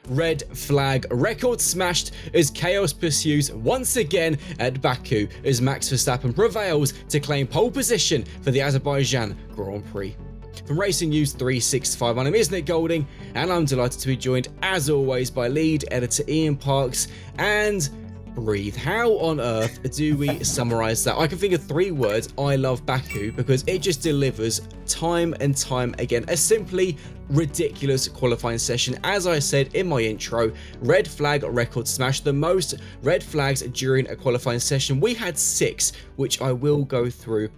red flag record smashed as chaos pursues once again at Baku as Max Verstappen prevails to claim pole position for the Azerbaijan Grand Prix. From Racing News 365, my name is Nick Golding, and I'm delighted to be joined as always by lead editor Ian Parks. And breathe. How on earth do we summarise that? I can think of 3 words. I love Baku because it just delivers time and time again. A simply ridiculous qualifying session. As I said in my intro, red flag record smash, the most red flags during a qualifying session. We had 6, which I will go through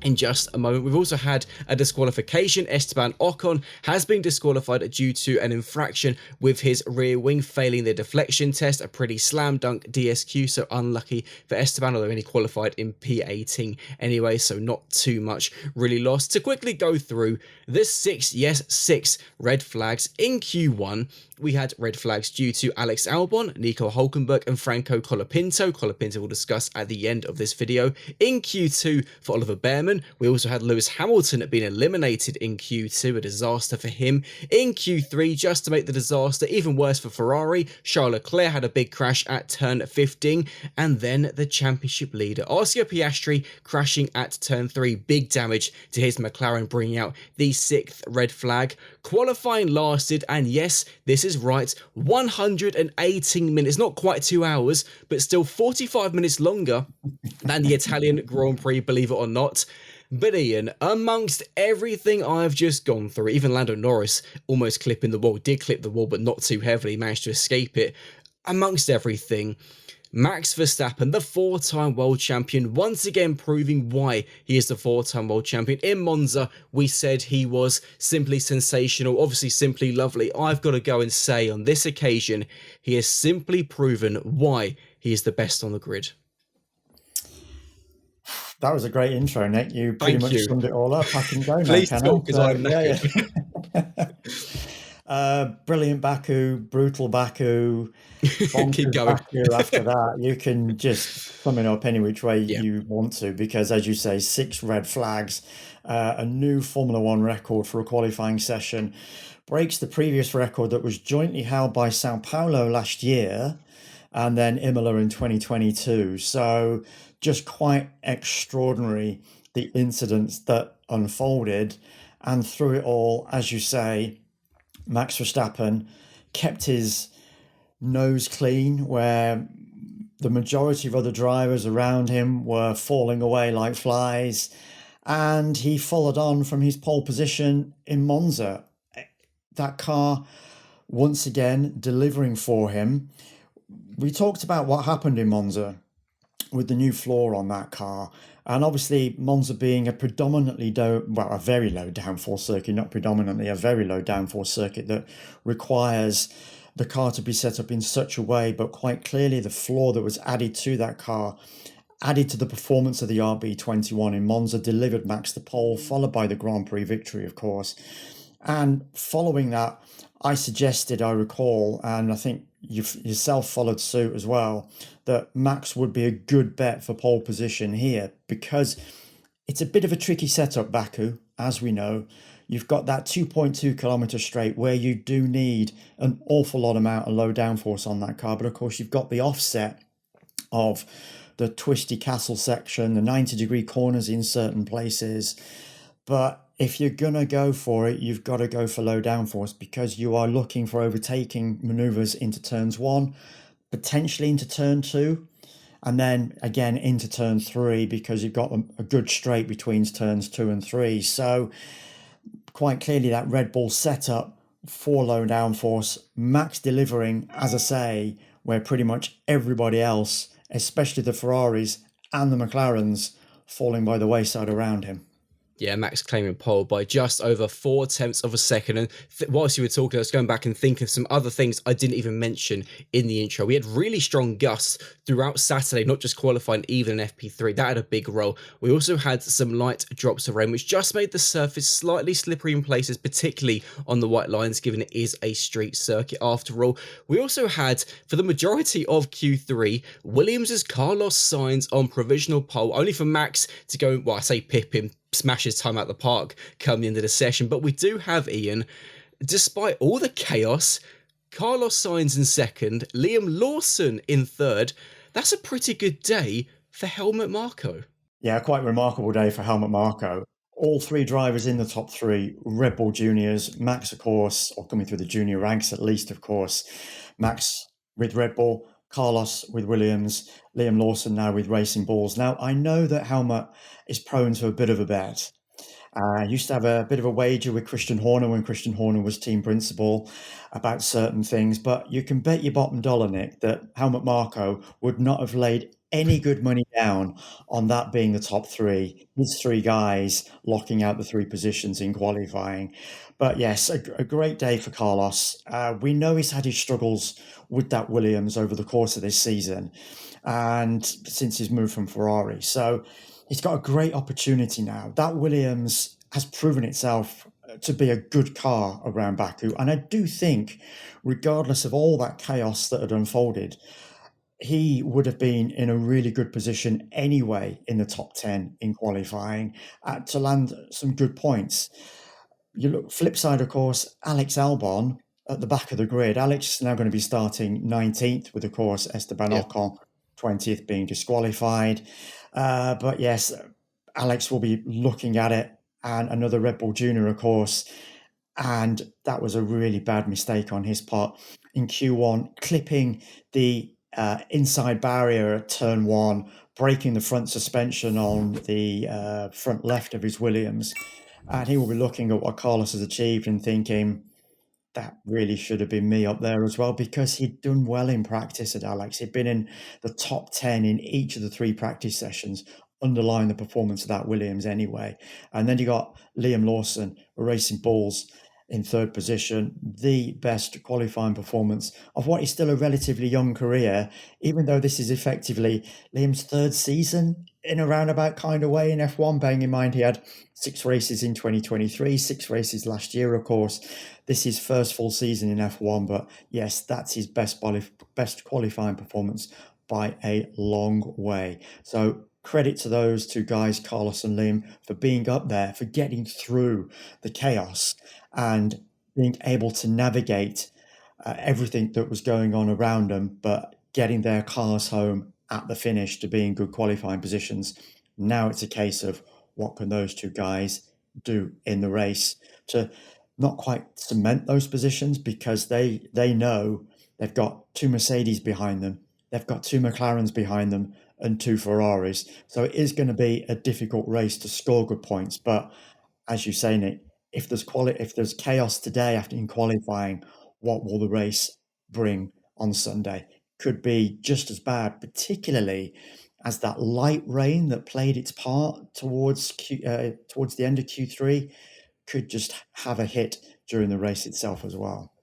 in just a moment. We've also had a disqualification. Esteban Ocon has been disqualified due to an infraction with his rear wing failing the deflection test, a pretty slam dunk DSQ, so unlucky for Esteban, although only qualified in P18 anyway, so not too much really lost. To quickly go through the 6 red flags in Q1. We had red flags due to Alex Albon, Nico Hülkenberg and Franco Colapinto. Colapinto we'll discuss at the end of this video. In Q2 for Oliver Bearman, we also had Lewis Hamilton being eliminated in Q2, a disaster for him. In Q3, just to make the disaster even worse for Ferrari, Charles Leclerc had a big crash at turn 15, and then the championship leader, Oscar Piastri, crashing at turn 3. Big damage to his McLaren, bringing out the 6th red flag. Qualifying lasted, and yes, this is right, 118 minutes, not quite 2 hours, but still 45 minutes longer than the Italian Grand Prix, believe it or not. But Ian, amongst everything I've just gone through, even Lando Norris almost clipping the wall, did clip the wall, but not too heavily, managed to escape it. Amongst everything, Max Verstappen, the 4-time world champion, once again proving why he is the 4-time world champion. In Monza, we said he was simply sensational, obviously simply lovely. I've got to go and say on this occasion, he has simply proven why he is the best on the grid. That was a great intro, Nick. You pretty much summed it all up. I can go now, Please talk, because I'm brilliant Baku, brutal Baku, keep going. Baku after that. You can just sum it up any which way you want to, because as you say, 6 red flags, a new Formula One record for a qualifying session, breaks the previous record that was jointly held by Sao Paulo last year and then Imola in 2022. So just quite extraordinary, the incidents that unfolded. And through it all, as you say, Max Verstappen kept his nose clean, where the majority of other drivers around him were falling away like flies, and he followed on from his pole position in Monza. That car once again delivering for him. We talked about what happened in Monza with the new floor on that car, and obviously Monza being a a very low downforce circuit, not predominantly, a very low downforce circuit that requires the car to be set up in such a way, but quite clearly the floor that was added to that car, added to the performance of the RB21 in Monza, delivered Max the pole, followed by the Grand Prix victory, of course. And following that, I suggested, I recall, and I think you yourself followed suit as well, that Max would be a good bet for pole position here, because it's a bit of a tricky setup, Baku, as we know. You've got that 2.2 kilometre straight where you do need an awful lot amount of low downforce on that car. But of course, you've got the offset of the twisty castle section, the 90-degree corners in certain places. But if you're going to go for it, you've got to go for low downforce, because you are looking for overtaking manoeuvres into turns 1, potentially into turn 2, and then again into turn 3, because you've got a good straight between turns 2 and 3. So quite clearly that Red Bull setup for low downforce, Max delivering, as I say, where pretty much everybody else, especially the Ferraris and the McLarens, falling by the wayside around him. Yeah, Max claiming pole by just over 0.4 of a second. And whilst you were talking, I was going back and thinking of some other things I didn't even mention in the intro. We had really strong gusts throughout Saturday, not just qualifying, even in FP3. That had a big role. We also had some light drops of rain, which just made the surface slightly slippery in places, particularly on the white lines, given it is a street circuit after all. We also had, for the majority of Q3, Williams' Carlos Sainz on provisional pole, only for Max to go, well, I say pip him, smash his time out the park come the end of the session. But we do have, Ian, despite all the chaos, Carlos Sainz in second, Liam Lawson in third. That's a pretty good day for Helmut Marko. Yeah, quite remarkable day for Helmut Marko. All three drivers in the top three, Red Bull juniors, Max, of course, or coming through the junior ranks at least, of course. Max with Red Bull, Carlos with Williams, Liam Lawson now with Racing Bulls. Now, I know that Helmut is prone to a bit of a bet. I used to have a bit of a wager with Christian Horner when Christian Horner was team principal about certain things, but you can bet your bottom dollar, Nick, that Helmut Marko would not have laid any good money down on that being the top three, his three guys locking out the three positions in qualifying. But yes, a great day for Carlos. We know he's had his struggles with that Williams over the course of this season and since his move from Ferrari. So he's got a great opportunity now. That Williams has proven itself to be a good car around Baku. And I do think, regardless of all that chaos that had unfolded, he would have been in a really good position anyway in the top 10 in qualifying to land some good points. You look flip side, of course, Alex Albon at the back of the grid. Alex is now going to be starting 19th with, of course, Esteban Ocon 20th being disqualified. But yes, Alex will be looking at it, and another Red Bull Junior, of course. And that was a really bad mistake on his part in Q1, clipping the inside barrier at turn one, breaking the front suspension on the front left of his Williams. And he will be looking at what Carlos has achieved and thinking, that really should have been me up there as well, because he'd done well in practice at Alex. He'd been in the top 10 in each of the three practice sessions, underlying the performance of that Williams anyway. And then you got Liam Lawson, Racing Bulls, in third position, the best qualifying performance of what is still a relatively young career, even though this is effectively Liam's third season in a roundabout kind of way in F1, bearing in mind he had 6 races in 2023, 6 races last year, of course. This is first full season in F1, but yes, that's his best qualifying performance by a long way. So credit to those two guys, Carlos and Liam, for being up there, for getting through the chaos and being able to navigate everything that was going on around them, but getting their cars home at the finish to be in good qualifying positions. Now it's a case of what can those two guys do in the race to not quite cement those positions, because they know they've got 2 Mercedes behind them, they've got 2 McLarens behind them, and 2 Ferraris. So it is going to be a difficult race to score good points. But as you say, Nick, if there's chaos today after in qualifying, what will the race bring on Sunday? Could be just as bad, particularly as that light rain that played its part towards the end of Q3 could just have a hit during the race itself as well.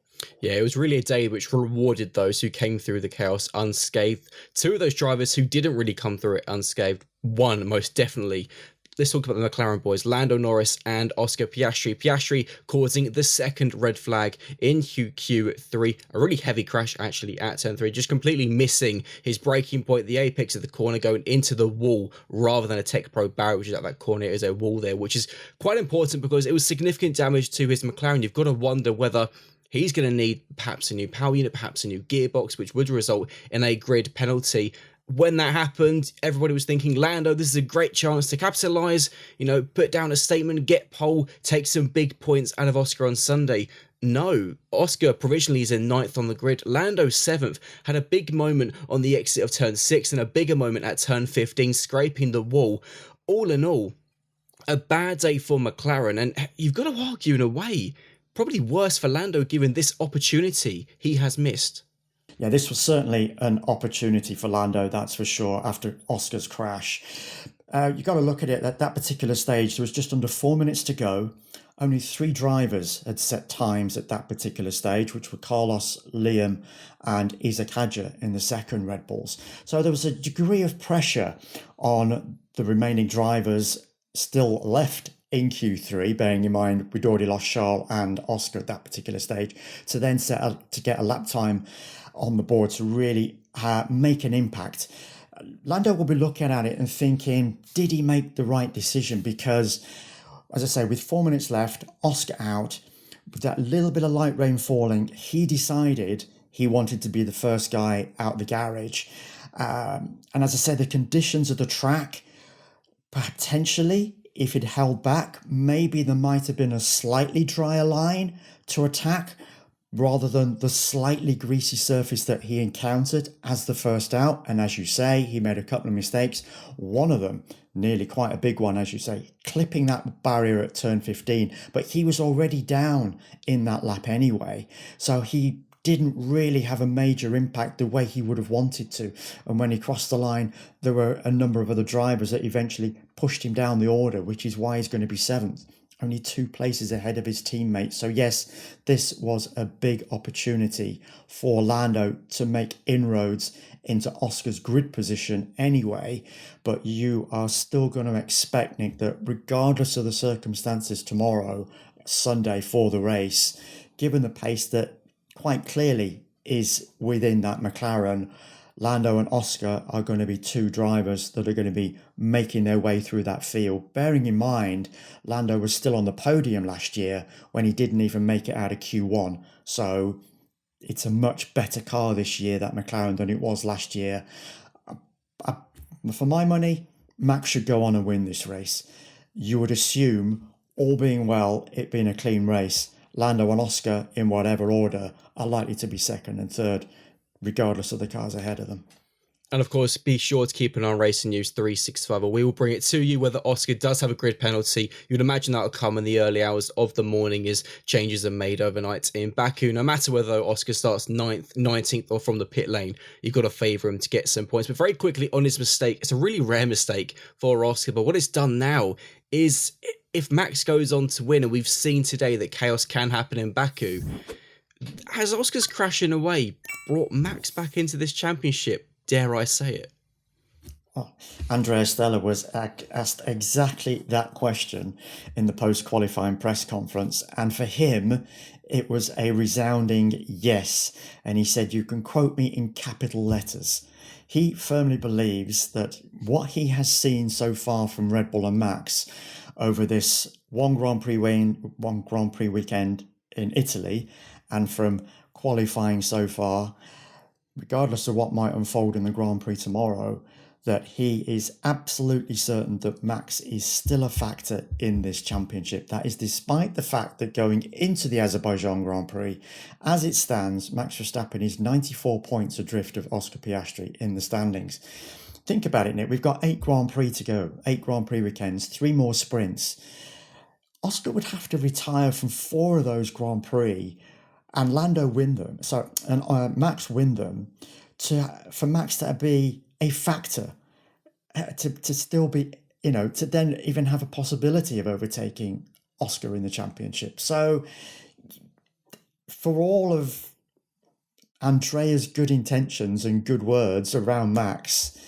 Yeah, it was really a day which rewarded those who came through the chaos unscathed. 2 of those drivers who didn't really come through it unscathed, one most definitely. Let's talk about the McLaren boys, Lando Norris and Oscar Piastri. Piastri causing the second red flag in Q3. A really heavy crash, actually, at turn 3. Just completely missing his braking point, the apex of the corner, going into the wall rather than a Tech Pro barrier, which is at that corner. There's a wall there, which is quite important because it was significant damage to his McLaren. You've got to wonder whether he's going to need perhaps a new power unit, perhaps a new gearbox, which would result in a grid penalty. When that happened, everybody was thinking, Lando, this is a great chance to capitalise, put down a statement, get pole, take some big points out of Oscar on Sunday. No, Oscar provisionally is in 9th on the grid. Lando 7th, had a big moment on the exit of turn 6 and a bigger moment at turn 15, scraping the wall. All in all, a bad day for McLaren, and you've got to argue in a way, probably worse for Lando given this opportunity he has missed. Yeah, this was certainly an opportunity for Lando, that's for sure, after Oscar's crash. You've got to look at it at that particular stage. There was just under 4 minutes to go. Only 3 drivers had set times at that particular stage, which were Carlos, Liam, and Isaac Hadjar in the second Red Bulls. So there was a degree of pressure on the remaining drivers still left in Q3, bearing in mind we'd already lost Charles and Oscar at that particular stage, to then to get a lap time on the board to really make an impact. Lando will be looking at it and thinking, did he make the right decision? Because, as I say, with 4 minutes left, Oscar out, with that little bit of light rain falling, he decided he wanted to be the first guy out the garage. And as I said, the conditions of the track, potentially, if it held back, maybe there might have been a slightly drier line to attack rather than the slightly greasy surface that he encountered as the first out. And as you say, he made a couple of mistakes. One of them, nearly quite a big one, as you say, clipping that barrier at turn 15. But he was already down in that lap anyway. So he didn't really have a major impact the way he would have wanted to. And when he crossed the line, there were a number of other drivers that eventually pushed him down the order, which is why he's going to be 7th, only 2 places ahead of his teammates. So yes, this was a big opportunity for Lando to make inroads into Oscar's grid position anyway. But you are still going to expect, Nick, that regardless of the circumstances tomorrow, Sunday, for the race, given the pace that quite clearly is within that McLaren, Lando and Oscar are going to be 2 drivers that are going to be making their way through that field. Bearing in mind, Lando was still on the podium last year when he didn't even make it out of Q1. So it's a much better car this year, that McLaren, than it was last year. For my money, Max should go on and win this race. You would assume, all being well, it being a clean race, Lando and Oscar, in whatever order, are likely to be 2nd and 3rd, regardless of the cars ahead of them. And of course, be sure to keep an eye on Racing News 365, or we will bring it to you whether Oscar does have a grid penalty. You'd imagine that will come in the early hours of the morning as changes are made overnight in Baku. No matter whether Oscar starts 9th, 19th, or from the pit lane, you've got to favour him to get some points. But very quickly on his mistake, it's a really rare mistake for Oscar, but what it's done now is, if Max goes on to win, and we've seen today that chaos can happen in Baku, has Oscar's crashing away brought Max back into this championship? Dare I say it? Oh, Andrea Stella was asked exactly that question in the post-qualifying press conference. And for him, it was a resounding yes. And he said, you can quote me in capital letters. He firmly believes that what he has seen so far from Red Bull and Max over this one Grand Prix weekend in Italy, and from qualifying so far, regardless of what might unfold in the Grand Prix tomorrow, that he is absolutely certain that Max is still a factor in this championship. That is despite the fact that going into the Azerbaijan Grand Prix, as it stands, Max Verstappen is 94 points adrift of Oscar Piastri in the standings. Think about it, Nick. We've got 8 Grand Prix to go, 8 Grand Prix weekends, 3 more sprints. Oscar would have to retire from 4 of those Grand Prix and Lando win them, and Max win them, for Max to be a factor, to still be, to then even have a possibility of overtaking Oscar in the championship. So for all of Andrea's good intentions and good words around Max,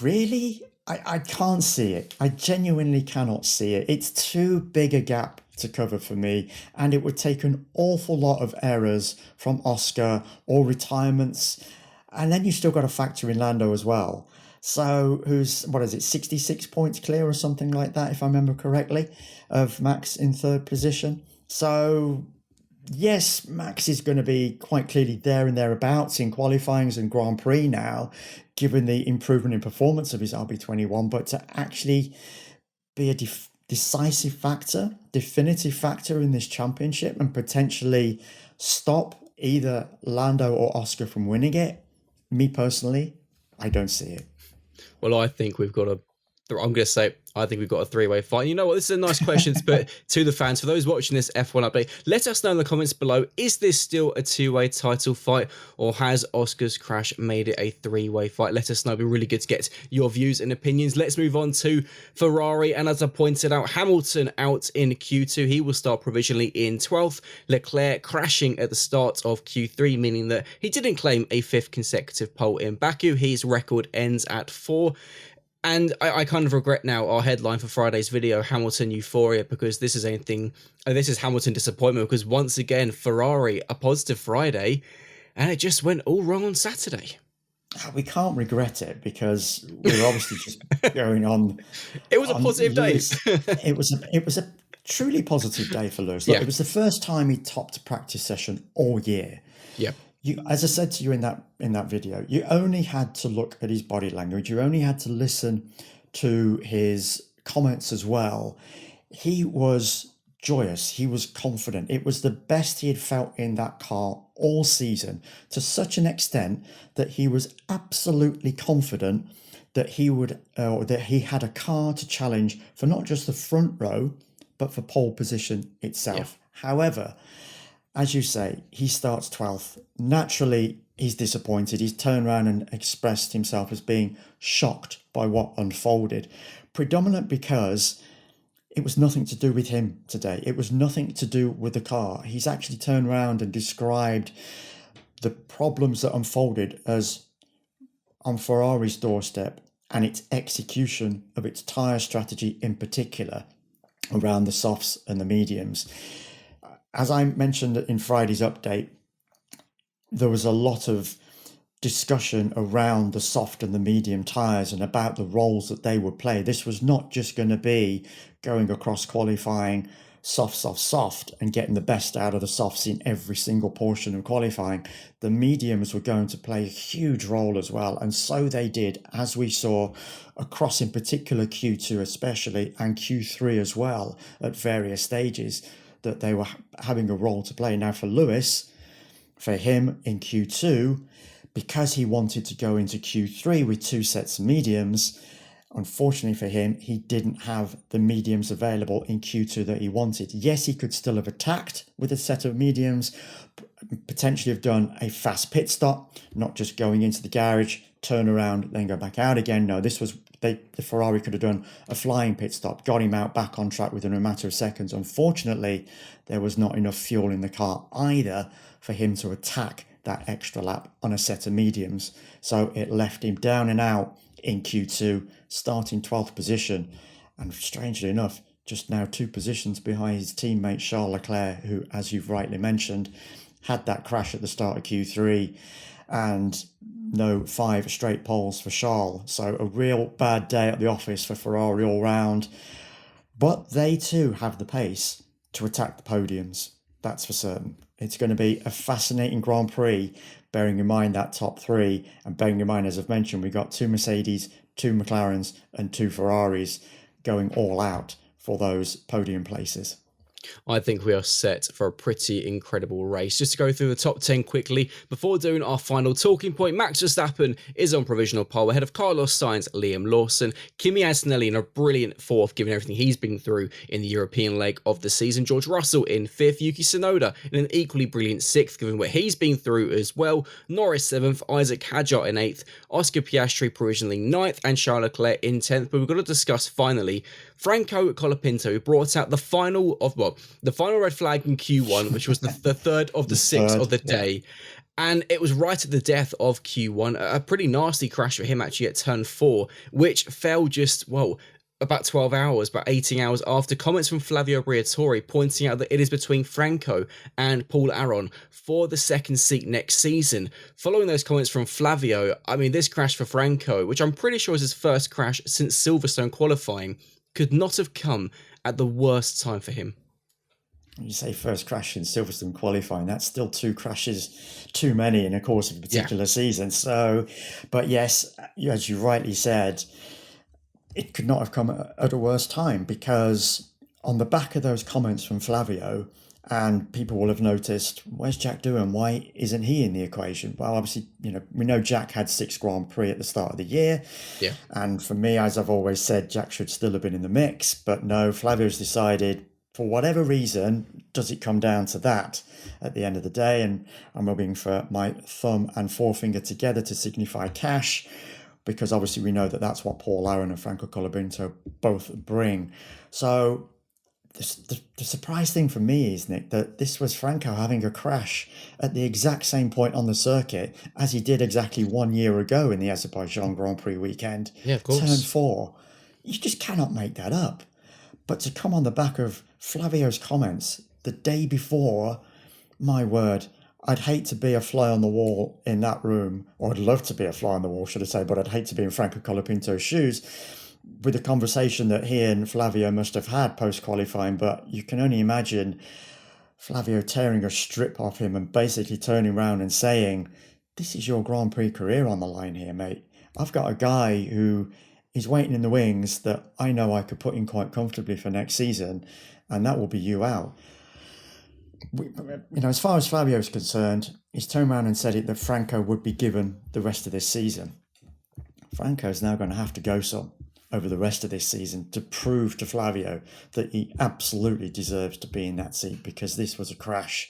really, I can't see it. I genuinely cannot see it. It's too big a gap to cover for me, and it would take an awful lot of errors from Oscar or retirements, and then you still got to factor in Lando as well. So who's 66 points clear or something like that, if I remember correctly, of Max in 3rd position. So yes, Max is going to be quite clearly there and thereabouts in qualifyings and Grand Prix now, given the improvement in performance of his RB21, but to actually be a decisive factor, definitive factor in this championship, and potentially stop either Lando or Oscar from winning it, me personally, I don't see it. Well, I think we've got I think we've got a 3-way fight. You know what? This is a nice question to put to the fans. For those watching this F1 update, let us know in the comments below, is this still a 2-way title fight, or has Oscar's crash made it a 3-way fight? Let us know. It'd be really good to get your views and opinions. Let's move on to Ferrari. And as I pointed out, Hamilton out in Q2. He will start provisionally in 12th. Leclerc crashing at the start of Q3, meaning that he didn't claim a 5th consecutive pole in Baku. His record ends at 4. And I kind of regret now our headline for Friday's video, Hamilton Euphoria, because this is Hamilton disappointment, because once again, Ferrari, a positive Friday, and it just went all wrong on Saturday. We can't regret it, because we're obviously just going on. It was a positive day. It was a truly positive day for Lewis. Yeah. It was the first time he topped a practice session all year. Yeah. As I said to you in that video, you only had to look at his body language. You only had to listen to his comments as well. He was joyous. He was confident. It was the best he had felt in that car all season, to such an extent that he was absolutely confident that he had a car to challenge for not just the front row, but for pole position itself. Yeah. However, as you say, he starts 12th. Naturally, he's disappointed. He's turned around and expressed himself as being shocked by what unfolded, predominant because it was nothing to do with him today. It was nothing to do with the car. He's actually turned around and described the problems that unfolded as on Ferrari's doorstep and its execution of its tyre strategy in particular around the softs and the mediums. As I mentioned in Friday's update, there was a lot of discussion around the soft and the medium tyres and about the roles that they would play. This was not just going to be going across qualifying soft and getting the best out of the softs in every single portion of qualifying. The mediums were going to play a huge role as well, and so they did, as we saw across in particular Q2 especially, and Q3 as well at various stages, that they were having a role to play. Now for Lewis, for him in Q2, because he wanted to go into Q3 with two sets of mediums, unfortunately for him, he didn't have the mediums available in Q2 that he wanted. Yes, he could still have attacked with a set of mediums, potentially have done a fast pit stop, not just going into the garage, turn around, then go back out again. No, the Ferrari could have done a flying pit stop, got him out back on track within a matter of seconds. Unfortunately, there was not enough fuel in the car either for him to attack that extra lap on a set of mediums. So it left him down and out in Q2, starting 12th position. And strangely enough, just now 2 positions behind his teammate Charles Leclerc, who, as you've rightly mentioned, had that crash at the start of Q3 and no 5 straight poles for Charles. So a real bad day at the office for Ferrari all round. But they too have the pace to attack the podiums. That's for certain. It's going to be a fascinating Grand Prix, bearing in mind that top 3, and bearing in mind, as I've mentioned, we've got 2 Mercedes, 2 McLarens and 2 Ferraris going all out for those podium places. I think we are set for a pretty incredible race. Just to go through the top 10 quickly, before doing our final talking point, Max Verstappen is on provisional pole ahead of Carlos Sainz, Liam Lawson, Kimi Antonelli in a brilliant 4th, given everything he's been through in the European leg of the season, George Russell in 5th, Yuki Tsunoda in an equally brilliant 6th, given what he's been through as well, Norris 7th, Isaac Hadjar in 8th, Oscar Piastri provisionally 9th, and Charles Leclerc in 10th. But we've got to discuss finally Franco Colapinto, who brought out the final red flag in Q1, which was the third of the 6 of the day. And it was right at the death of Q1, a pretty nasty crash for him actually at turn 4, which fell just, about 12 hours, about 18 hours after comments from Flavio Briatore pointing out that it is between Franco and Paul Aron for the 2nd seat next season. Following those comments from Flavio, I mean, this crash for Franco, which I'm pretty sure is his first crash since Silverstone qualifying, could not have come at the worst time for him. You say first crash in Silverstone qualifying, that's still 2 crashes too many in the course of a particular season. So, but yes, as you rightly said, it could not have come at a worse time, because on the back of those comments from Flavio, and people will have noticed, where's Jack doing? Why isn't he in the equation? Well, obviously, we know Jack had 6 Grand Prix at the start of the year. Yeah. And for me, as I've always said, Jack should still have been in the mix. But no, Flavio's decided, for whatever reason, does it come down to that at the end of the day? And I'm rubbing for my thumb and forefinger together to signify cash, because obviously we know that that's what Paul Aron and Franco Colapinto both bring. So the surprise thing for me is, Nick, that this was Franco having a crash at the exact same point on the circuit as he did exactly 1 year ago in the Azerbaijan Grand Prix weekend. Yeah, of course. Turn 4. You just cannot make that up. But to come on the back of Flavio's comments the day before, my word, I'd hate to be a fly on the wall in that room, or I'd love to be a fly on the wall, should I say, but I'd hate to be in Franco Colapinto's shoes, with the conversation that he and Flavio must have had post-qualifying, but you can only imagine Flavio tearing a strip off him and basically turning around and saying, this is your Grand Prix career on the line here, mate. I've got a guy who is waiting in the wings that I know I could put in quite comfortably for next season, and that will be you out. As far as Flavio is concerned, he's turned around and said it that Franco would be given the rest of this season. Franco's now going to have to go some over the rest of this season to prove to Flavio that he absolutely deserves to be in that seat, because this was a crash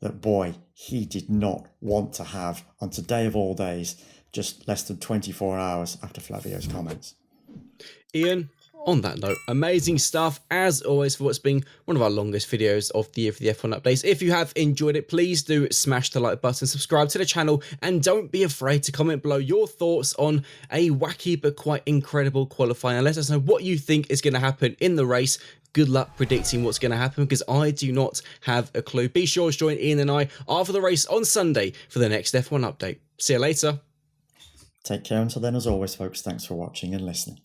that, boy, he did not want to have on today of all days, just less than 24 hours after Flavio's comments. Ian, on that note, amazing stuff as always for what's been one of our longest videos of the year for the F1 updates. If you have enjoyed it, please do smash the like button, subscribe to the channel, and don't be afraid to comment below your thoughts on a wacky but quite incredible qualifying, and let us know what you think is going to happen in the race. Good luck predicting what's going to happen, because I do not have a clue. Be sure to join Ian and I after the race on Sunday for the next F1 update. See you later. Take care until then. As always, folks, thanks for watching and listening.